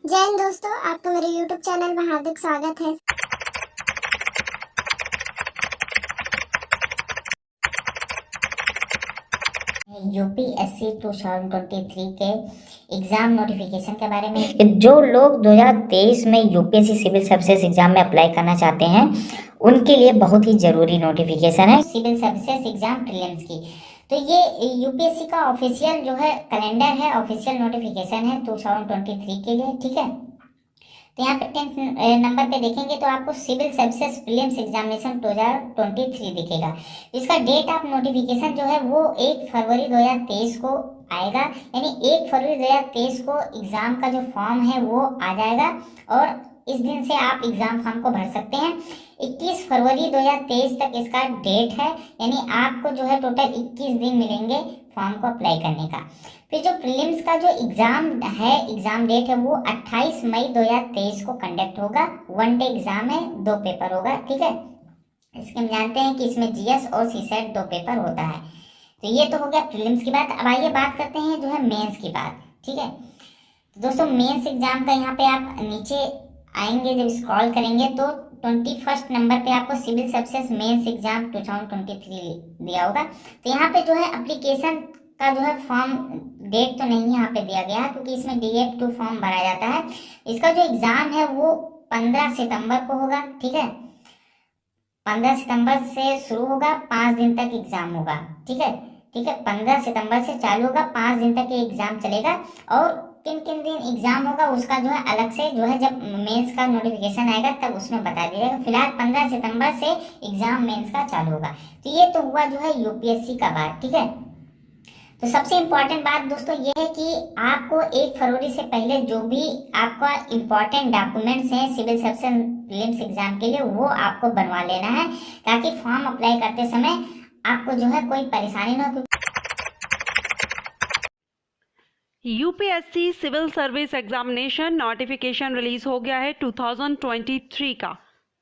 जय हिंद दोस्तों, आपका मेरे YouTube चैनल में हार्दिक स्वागत है। यूपीएससी 2023 के एग्जाम नोटिफिकेशन के बारे में जो लोग 2023 में यूपीएससी सिविल सर्विसेज एग्जाम में अप्लाई करना चाहते हैं उनके लिए बहुत ही जरूरी नोटिफिकेशन है सिविल सर्विसेज एग्जाम प्रीलिम्स की। तो ये यूपीएससी का ऑफिशियल जो है कैलेंडर है, ऑफिशियल नोटिफिकेशन है 2023 के लिए, ठीक है। तो यहाँ पे 10th नंबर पे देखेंगे तो आपको सिविल सर्विसेज प्रीलिम्स एग्जामिनेशन 2023 दिखेगा। इसका डेट ऑफ नोटिफिकेशन जो है वो 1 फरवरी 2023 को आएगा, यानी 1 फरवरी 2023 को एग्जाम का जो फॉर्म है वो आ जाएगा और इस दिन से आप एग्जाम फॉर्म को भर सकते हैं। 21 फरवरी 2023 तक इसका डेट है, यानी आपको जो है टोटल 21 दिन मिलेंगे फॉर्म को अप्लाई करने का। फिर जो प्रीलिम्स का जो एग्जाम है, एग्जाम डेट है वो 28 मई 2023 को कंडक्ट होगा। 1 डे एग्जाम है, 2 पेपर होगा, ठीक है। इसके हम जानते हैं कि इसमें जीएस और सीसेट 2 पेपर होता है। तो ये तो हो गया प्रीलिम्स की बात। अब आइए बात करते हैं जो है मेंस की बात, ठीक है। तो दोस्तों मेंस एग्जाम का यहाँ पे आप नीचे आएंगे, जब स्क्रॉल करेंगे तो 21 नंबर पे आपको सिविल सर्विसेज मेंस एग्जाम 2023 दिया होगा। तो यहाँ पे जो है एप्लीकेशन का जो है फॉर्म डेट तो नहीं यहाँ पे दिया गया है, क्योंकि इसमें DF2 फॉर्म भरा जाता है। इसका जो एग्जाम है वो 15 सितंबर को होगा, ठीक है। 15 सितंबर से शुरू होगा, 5 दिन तक एग्जाम होगा, ठीक है। 15 सितंबर से चालू होगा, 5 दिन तक ये एग्जाम चलेगा। और किन किन दिन एग्जाम होगा उसका जो है अलग से जो है जब मेंस का नोटिफिकेशन आएगा तब उसमें बता दिया जाएगा। फिलहाल 15 सितंबर से एग्जाम मेंस का चालू होगा। तो ये तो हुआ जो है यूपीएससी का बात, ठीक है। तो सबसे इम्पोर्टेंट बात दोस्तों ये है कि आपको 1 फरवरी से पहले जो भी आपका इम्पोर्टेंट डॉक्यूमेंट्स हैं सिविल सर्विसेज प्रीलिम्स एग्जाम के लिए वो आपको बनवा लेना है, ताकि फॉर्म अप्लाई करते समय आपको जो है कोई परेशानी ना हो। UPSC civil service examination notification release हो गया है 2023 का।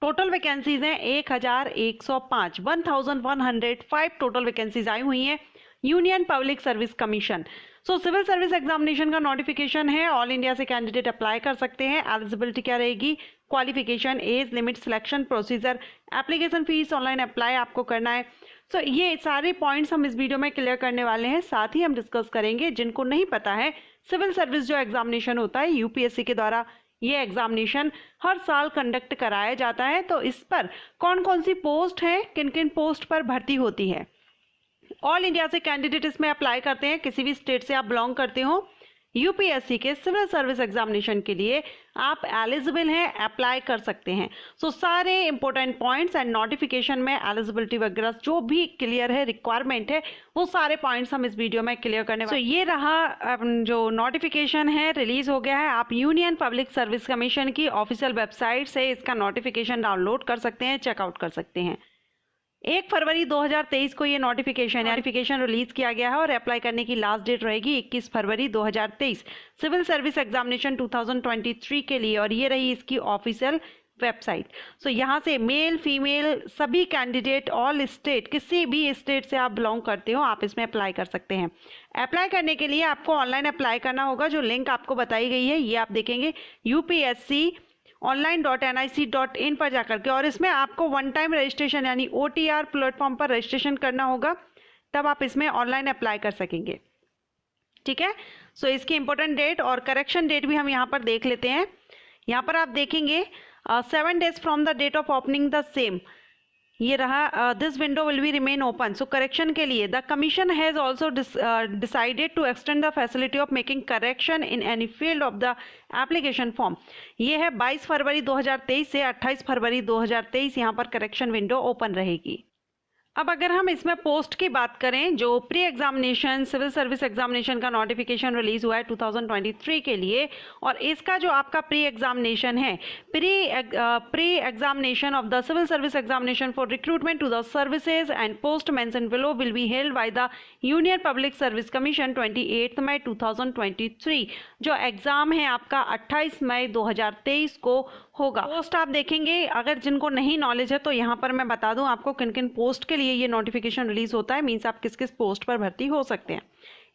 टोटल वैकेंसीज हैं 1105, 1105 टोटल वैकेंसीज आई हुई हैं union Public Service commission. So civil service examination का नोटिफिकेशन है, ऑल इंडिया से कैंडिडेट अप्लाई कर सकते हैं। एलिजिबिलिटी क्या रहेगी, qualification, age limit, selection procedure, application fees, online apply आपको करना है। सो ये सारे पॉइंट्स हम इस वीडियो में क्लियर करने वाले हैं। साथ ही हम डिस्कस करेंगे, जिनको नहीं पता है, सिविल सर्विस जो एग्जामिनेशन होता है यूपीएससी के द्वारा, ये एग्जामिनेशन हर साल कंडक्ट कराया जाता है। तो इस पर कौन कौन सी पोस्ट है, किन किन पोस्ट पर भर्ती होती है। ऑल इंडिया से कैंडिडेट इसमें अप्लाई करते हैं, किसी भी स्टेट से आप बिलोंग करते हो यूपीएससी के सिविल सर्विस एग्जामिनेशन के लिए आप एलिजिबल हैं, अप्लाई कर सकते हैं। सो सारे इंपॉर्टेंट पॉइंट्स एंड नोटिफिकेशन में एलिजिबिलिटी वगैरह जो भी क्लियर है, रिक्वायरमेंट है, वो सारे पॉइंट्स हम इस वीडियो में क्लियर करने वाले। ये रहा जो नोटिफिकेशन है, रिलीज हो गया है। आप यूनियन पब्लिक सर्विस कमीशन की ऑफिशियल वेबसाइट से इसका नोटिफिकेशन डाउनलोड कर सकते हैं, चेकआउट कर सकते हैं। 1 फरवरी 2023 को ये नोटिफिकेशन रिलीज किया गया है और अप्लाई करने की लास्ट डेट रहेगी 21 फरवरी 2023 सिविल सर्विस एग्जामिनेशन 2023 के लिए। और ये रही इसकी ऑफिशियल वेबसाइट। सो यहाँ से मेल फीमेल सभी कैंडिडेट, ऑल स्टेट, किसी भी स्टेट से आप बिलोंग करते हो, आप इसमें अप्लाई कर सकते हैं। अप्लाई करने के लिए आपको ऑनलाइन अप्लाई करना होगा। जो लिंक आपको बताई गई है ये आप देखेंगे UPSC online.nic.in पर जाकर के, और इसमें आपको 1 टाइम रजिस्ट्रेशन यानी OTR प्लेटफॉर्म पर रजिस्ट्रेशन करना होगा, तब आप इसमें ऑनलाइन अप्लाई कर सकेंगे, ठीक है। सो इसकी इंपॉर्टेंट डेट और करेक्शन डेट भी हम यहाँ पर देख लेते हैं। यहाँ पर आप देखेंगे 7 days from the date of opening the same, ये रहा। This window will be remain open. So correction के लिए the commission has also decided to extend the facility of making correction in any field of the application form. ये है 22 फरवरी 2023 से 28 फरवरी 2023 यहाँ पर correction window open रहेगी। अब अगर हम इसमें पोस्ट की बात करें, जो pre examination civil service examination का नोटिफिकेशन रिलीज हुआ है 2023 के लिए, और इसका जो आपका प्री एग्जामिनेशन है, pre examination of the civil service examination for recruitment to the services and post mention below will be held by the Union Public Service Commission 28 May 2023। जो एग्जाम है आपका 28 मई 2023 को होगा। पोस्ट आप देखेंगे, अगर जिनको नहीं नॉलेज है तो यहाँ पर मैं बता दूं आपको किन किन पोस्ट के लिए ये नोटिफिकेशन रिलीज होता है, मींस आप किस किस पोस्ट पर भर्ती हो सकते हैं।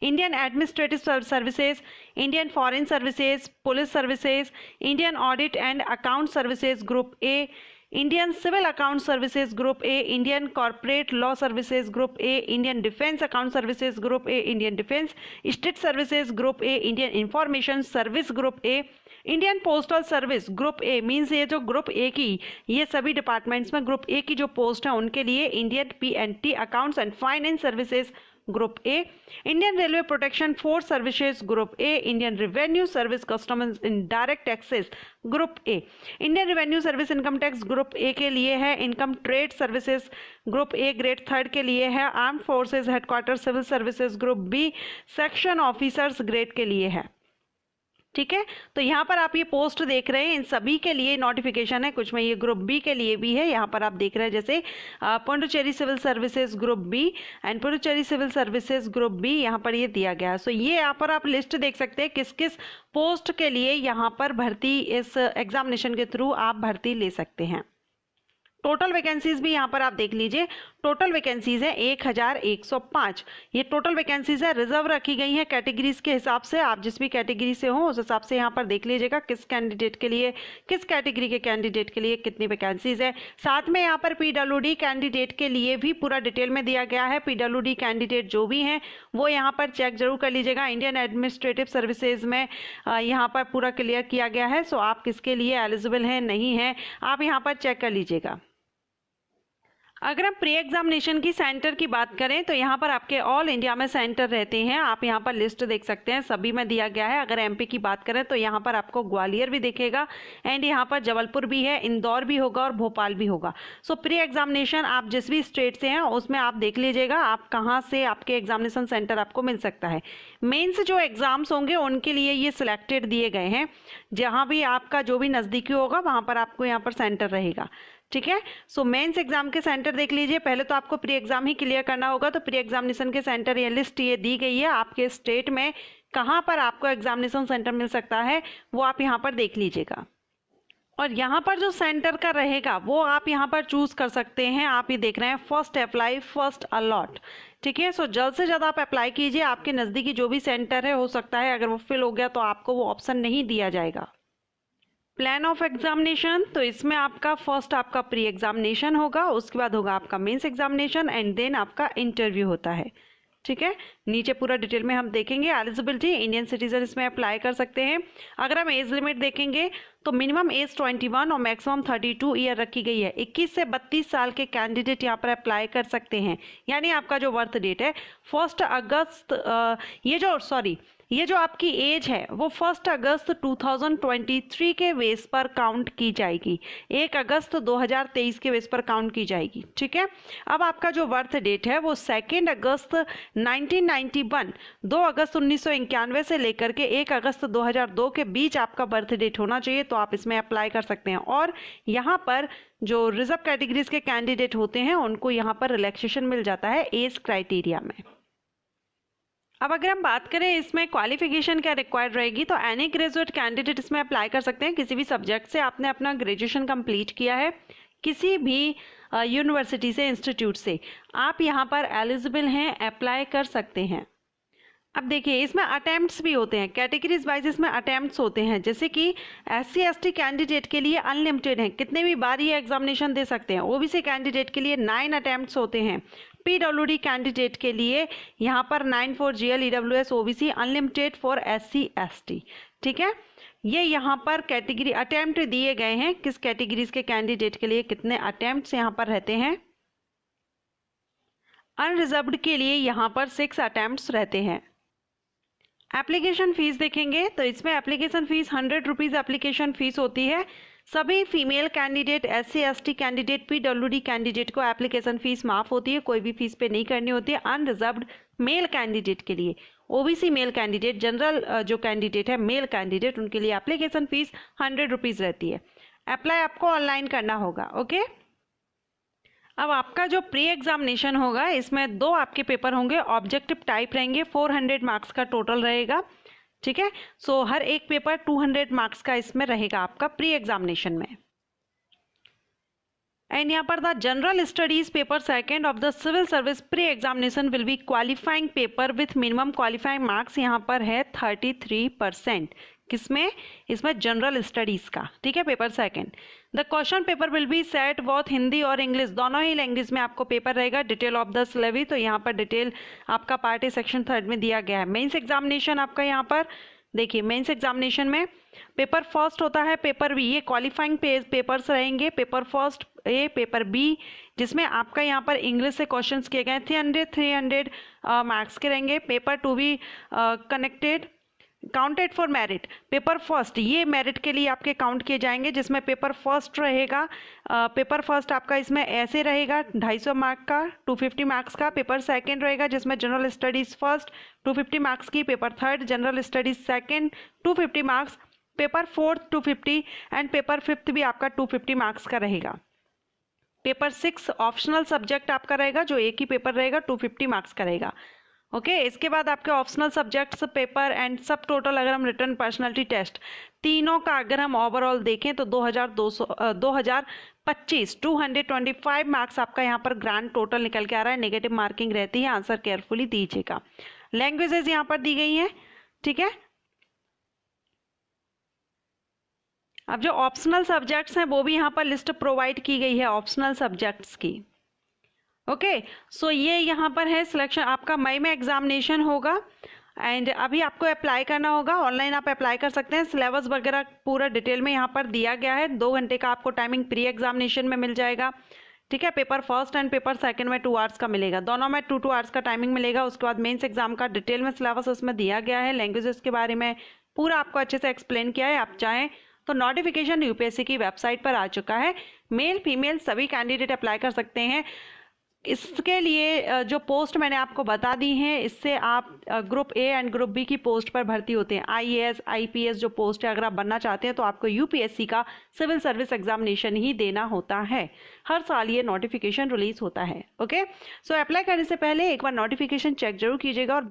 Indian administrative services, Indian foreign services, police services, Indian audit and account services group A, Indian civil account services group A, Indian corporate law services group A, Indian defence account services group A, Indian defence state services group A, Indian information service group A, Indian postal service group A. Means ये जो group A की ये सभी departments में group A की जो post है उनके लिए Indian P&T accounts and finance services group A, Indian railway protection force services group A, Indian revenue service customers in direct taxes group A, Indian revenue service income tax group A के लिए है, income trade services group A grade 3 के लिए है, arm forces headquarter civil services group B section officers grade के लिए है। ठीक है, तो यहाँ पर आप ये पोस्ट देख रहे हैं, इन सभी के लिए नोटिफिकेशन है, कुछ में ये ग्रुप बी के लिए भी है। यहाँ पर आप देख रहे हैं जैसे Puducherry civil services group B and Puducherry civil services group B, यहाँ पर ये दिया गया है। सो ये यहाँ पर आप लिस्ट देख सकते हैं किस किस पोस्ट के लिए यहाँ पर भर्ती, इस एग्जामिनेशन के थ्रू आप भर्ती ले सकते हैं। टोटल वैकेंसीज भी यहाँ पर आप देख लीजिए, टोटल वैकेंसीज है 1105। ये टोटल वैकेंसीज है, रिजर्व रखी गई है कैटेगरीज के हिसाब से। आप जिस भी कैटेगरी से हो उस हिसाब से यहाँ पर देख लीजिएगा किस कैंडिडेट के लिए, किस कैटेगरी के कैंडिडेट के लिए कितनी वैकेंसीज है। साथ में यहाँ पर PWD कैंडिडेट के लिए भी पूरा डिटेल में दिया गया है। PWD कैंडिडेट जो भी हैं वो यहाँ पर चेक जरूर कर लीजिएगा। इंडियन एडमिनिस्ट्रेटिव सर्विसेज में यहाँ पर पूरा क्लियर किया गया है। सो आप किसके लिए एलिजिबल हैं नहीं हैं आप यहाँ पर चेक कर लीजिएगा। अगर हम प्री एग्जामिनेशन की सेंटर की बात करें तो यहाँ पर आपके ऑल इंडिया में सेंटर रहते हैं। आप यहाँ पर लिस्ट देख सकते हैं, सभी में दिया गया है। अगर MP की बात करें तो यहाँ पर आपको ग्वालियर भी दिखेगा एंड यहाँ पर जबलपुर भी है, इंदौर भी होगा और भोपाल भी होगा। सो प्री एग्जामिनेशन आप जिस भी स्टेट से हैं उसमें आप देख लीजिएगा आप कहाँ से आपके एग्जामिनेशन सेंटर आपको मिल सकता है। मेंस जो एग्जाम्स होंगे उनके लिए ये सिलेक्टेड दिए गए हैं, जहाँ भी आपका जो भी नज़दीकी होगा वहाँ पर आपको यहाँ पर सेंटर रहेगा। ठीक है, सो मेंस एग्जाम के सेंटर देख लीजिए। पहले तो आपको प्री एग्जाम ही क्लियर करना होगा, तो प्री एग्जामिनेशन के सेंटर ये लिस्ट ये दी गई है। आपके स्टेट में कहाँ पर आपको एग्जामिनेशन सेंटर मिल सकता है वो आप यहाँ पर देख लीजिएगा। और यहाँ पर जो सेंटर का रहेगा वो आप यहाँ पर चूज कर सकते हैं। आप ये देख रहे हैं फर्स्ट अप्लाई फर्स्ट अलॉट। ठीक है, सो जल्द से जल्द आप अप्लाई कीजिए। आपके नज़दीकी जो भी सेंटर है हो सकता है अगर वो फिल हो गया तो आपको वो ऑप्शन नहीं दिया जाएगा। प्लान ऑफ एग्जामिनेशन, तो इसमें आपका फर्स्ट आपका प्री एग्जामिनेशन होगा, उसके बाद होगा आपका मेंस एग्जामिनेशन एंड देन आपका इंटरव्यू होता है। ठीक है, नीचे पूरा डिटेल में हम देखेंगे। एलिजिबिलिटी, इंडियन सिटीजन इसमें अप्लाई कर सकते हैं। अगर हम एज लिमिट देखेंगे तो मिनिमम एज 21 और मैक्सिमम 32 ईयर रखी गई है। 21 से 32 साल के कैंडिडेट यहाँ पर अप्लाई कर सकते हैं। यानी आपका जो बर्थ डेट है 1 अगस्त, ये जो आपकी एज है वो 1 अगस्त 2023 के बेस पर काउंट की जाएगी, 1 अगस्त 2023 के बेस पर काउंट की जाएगी। ठीक है, अब आपका जो बर्थ डेट है वो 2 अगस्त 1991, 2 अगस्त 1991 से लेकर के 1 अगस्त 2002 के बीच आपका बर्थ डेट होना चाहिए, तो आप इसमें अप्लाई कर सकते हैं। और यहाँ पर जो रिजर्व कैटेगरीज के कैंडिडेट होते हैं उनको यहाँ पर रिलैक्सेशन मिल जाता है एज क्राइटेरिया में। अब अगर हम बात करें इसमें क्वालिफिकेशन क्या रिक्वायर्ड रहेगी, तो एनी ग्रेजुएट कैंडिडेट इसमें अप्लाई कर सकते हैं। किसी भी सब्जेक्ट से आपने अपना ग्रेजुएशन कंप्लीट किया है, किसी भी यूनिवर्सिटी से, इंस्टीट्यूट से, आप यहाँ पर एलिजिबल हैं, अप्लाई कर सकते हैं। अब देखिए इसमें अटेम्प्ट्स भी होते हैं, कैटेगरीज वाइज इसमें अटेम्प्ट्स होते हैं। जैसे कि SC/ST कैंडिडेट के लिए अनलिमिटेड है, कितने भी बार ये एग्जामिनेशन दे सकते हैं। OBC कैंडिडेट के लिए 9 अटेम्प्ट्स होते हैं। PWD कैंडिडेट के लिए यहाँ पर 9 for GL, EWS, OBC, unlimited for SC/ST। ठीक है, ये यहाँ पर कैटेगरी अटेम्प्ट दिए गए हैं, किस कैटेगरीज के कैंडिडेट के लिए कितने अटेम्प्ट्स यहाँ पर रहते हैं। अनरिजर्व्ड के लिए यहाँ पर 6 अटेम्प्ट्स रहते हैं। एप्लीकेशन फीस देखेंगे तो इसमें application fees 100 rupees application fees होती है। सभी female candidate, SC/ST candidate, PWD candidate को एप्लीकेशन फीस माफ होती है, कोई भी फीस पे नहीं करनी होती है। अनरिजर्व्ड मेल कैंडिडेट के लिए, OBC मेल कैंडिडेट, जनरल जो कैंडिडेट है मेल कैंडिडेट, उनके लिए एप्लीकेशन फीस 100 रुपीज़ रहती है। अप्लाई आपको ऑनलाइन करना होगा। ओके, अब आपका जो प्री एग्जामिनेशन होगा इसमें 2 आपके पेपर होंगे, ऑब्जेक्टिव टाइप रहेंगे, 400 मार्क्स का टोटल रहेगा। ठीक है, सो हर एक पेपर 200 मार्क्स का इसमें रहेगा आपका प्री एग्जामिनेशन में। एंड यहाँ पर the general studies paper second of the civil service pre examination will be qualifying paper with minimum qualifying marks यहाँ पर है 33%। किसमें? इसमें जनरल स्टडीज का, ठीक है, paper second. The question paper will be set both Hindi और इंग्लिश, दोनों ही लैंग्वेज में आपको पेपर रहेगा। डिटेल ऑफ द सिलेबस, तो यहाँ पर डिटेल आपका पार्ट ए सेक्शन 3 में दिया गया है। मेंस एग्जामिनेशन आपका यहाँ पर देखिए, मेंस एग्जामिनेशन में पेपर फर्स्ट होता है, पेपर बी, ये क्वालिफाइंग पेपर्स रहेंगे। Paper first A, paper B, जिसमें आपका यहाँ पर इंग्लिश से क्वेश्चंस किए गए 300 मार्क्स के रहेंगे। Paper to be connected counted for merit. Paper first ये मेरिट के लिए आपके काउंट किए जाएंगे, जिसमें पेपर फर्स्ट रहेगा, पेपर फर्स्ट आपका इसमें ऐसे रहेगा 250 मार्क का, 250 मार्क्स का। पेपर सेकंड रहेगा जिसमें जनरल स्टडीज फर्स्ट 250 मार्क्स की, paper third general studies second 250 marks, paper fourth 250 and paper fifth भी आपका 250 मार्क्स का रहेगा। पेपर 6 ऑप्शनल सब्जेक्ट आपका रहेगा, जो एक ही पेपर रहेगा 250 मार्क्स का रहेगा। ओके इसके बाद आपके ऑप्शनल सब्जेक्ट्स पेपर एंड सब टोटल अगर हम रिटर्न पर्सनालिटी टेस्ट तीनों का अगर हम ओवरऑल देखें तो 2025 225 मार्क्स आपका यहाँ पर ग्रांड टोटल निकल के आ रहा है। नेगेटिव मार्किंग रहती है, आंसर केयरफुली दीजिएगा। लैंग्वेजेस यहाँ पर दी गई हैं, ठीक है। अब जो ऑप्शनल सब्जेक्ट्स हैं वो भी यहाँ पर लिस्ट प्रोवाइड की गई है ऑप्शनल सब्जेक्ट्स की। ओके सो ये यहाँ पर है सिलेक्शन, आपका मई में एग्जामिनेशन होगा एंड अभी आपको अप्लाई करना होगा। ऑनलाइन आप अप्लाई कर सकते हैं, सिलेबस वगैरह पूरा डिटेल में यहाँ पर दिया गया है। 2 घंटे का आपको टाइमिंग प्री एग्जामिनेशन में मिल जाएगा, ठीक है। Paper first and paper second में 2 आवर्स का मिलेगा, दोनों में 2 आवर्स का टाइमिंग मिलेगा। उसके बाद मेंस एग्जाम का डिटेल में सिलेबस उसमें दिया गया है। लैंग्वेजेस के बारे में पूरा आपको अच्छे से एक्सप्लेन किया है। आप चाहें तो नोटिफिकेशन यूपीएससी की वेबसाइट पर आ चुका है, मेल फीमेल सभी कैंडिडेट अप्लाई कर सकते हैं। इसके लिए जो पोस्ट मैंने आपको बता दी हैं, इससे आप group A and group B की पोस्ट पर भर्ती होते हैं। आईएएस आईपीएस जो पोस्ट है अगर आप बनना चाहते हैं तो आपको यूपीएससी का सिविल सर्विस एग्जामिनेशन ही देना होता है। हर साल ये नोटिफिकेशन रिलीज होता है। ओके सो अप्लाई करने से पहले एक बार नोटिफिकेशन चेक जरूर कीजिएगा और